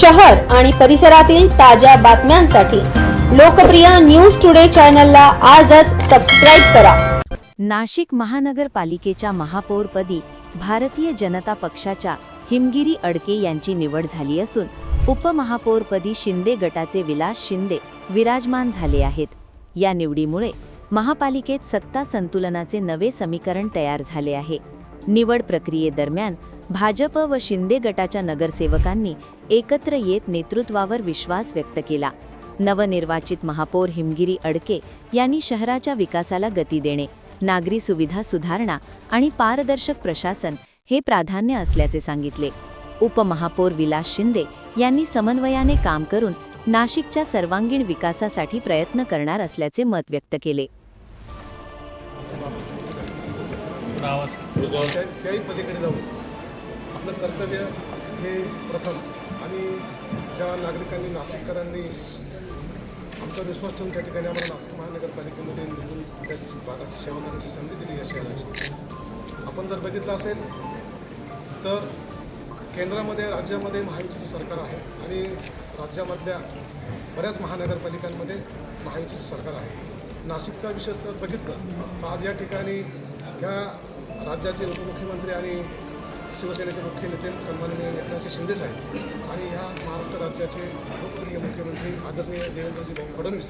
शहर आणि परिसरातील ताज्या बातम्यांसाठी लोकप्रिय न्यूज टुडे चॅनलला आजच सबस्क्राईब करा। नाशिक महानगरपालिकेच्या महापौरपदी भारतीय जनता पक्षाच्या हिमगिरी अडके यांची निवड झाली असून उपमहापौरपदी शिंदे गटाचे विलास शिंदे विराजमान झाले आहेत। या निवडीमुळे महापालिकेत सत्ता संतुलनाचे नवे समीकरण तयार झाले आहे। निवड प्रक्रियेदरम्यान भाजप व शिंदे गटाच्या नगरसेवकांनी एकत्र येत नेतृत्वावर विश्वास व्यक्त केला। नवनिर्वाचित महापौर हिमगिरी अडके यांनी शहराच्या विकासाला गती देणे, नागरी सुविधा सुधारणा आणि पारदर्शक प्रशासन हे प्राधान्य असल्याचे सांगितले। उपमहापौर विलास शिंदे यांनी समन्वयाने काम करून नाशिकच्या सर्वांगीण विकासासाठी प्रयत्न करणार असल्याचे मत व्यक्त केले। त्याही पलीकडे जाऊन आपलं कर्तव्य हे प्रथम आणि ज्या नागरिकांनी नाशिककरांनी आमचा विश्वास ठेवून त्या ठिकाणी आम्हाला नाशिक महानगरपालिकेमध्ये निवडून त्या भागाची सेवा करण्याची संधी दिली या शहराची। आपण जर बघितलं असेल तर केंद्रामध्ये राज्यामध्ये महायुतीचे सरकार आहे आणि राज्यामधल्या बऱ्याच महानगरपालिकांमध्ये महायुतीचे सरकार आहे। नाशिकचा विषय जर बघितलं तर आज या ठिकाणी ह्या राज्याचे उपमुख्यमंत्री आणि शिवसेनेचे मुख्य नेते सन्माननीय एकनाथ शिंदे साहेब आणि ह्या महाराष्ट्र राज्याचे लोकप्रिय मुख्यमंत्री आदरणीय देवेंद्रजी भाऊ फडणवीस,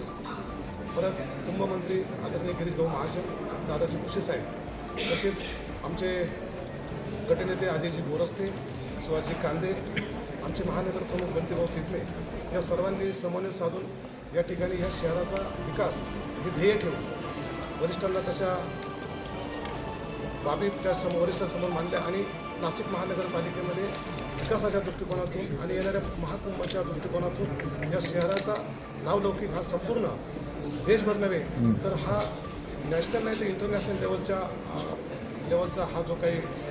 परत कुंभमंत्री आदरणीय गिरीश भाऊ महाजन, दादाजी भुसे साहेब, तसेच आमचे गटनेते अजयजी बोरस्ते, शिवाजी कांदे, आमचे महानगर प्रमुख बंटीभाऊ तिथले, या सर्वांनी समन्वय साधून या ठिकाणी ह्या शहराचा विकास हे ध्येय ठेवून वरिष्ठांना तशा बाबी त्या वरिष्ठांसमोर मांडल्या आणि नाशिक महानगरपालिकेमध्ये विकासाच्या दृष्टिकोनातून आणि येणाऱ्या महाकुंभाच्या दृष्टिकोनातून या शहराचा नावलौकिक हा संपूर्ण देशभर नव्हे तर हा नॅशनल नाही तर इंटरनॅशनल लेवलचा हा जो काही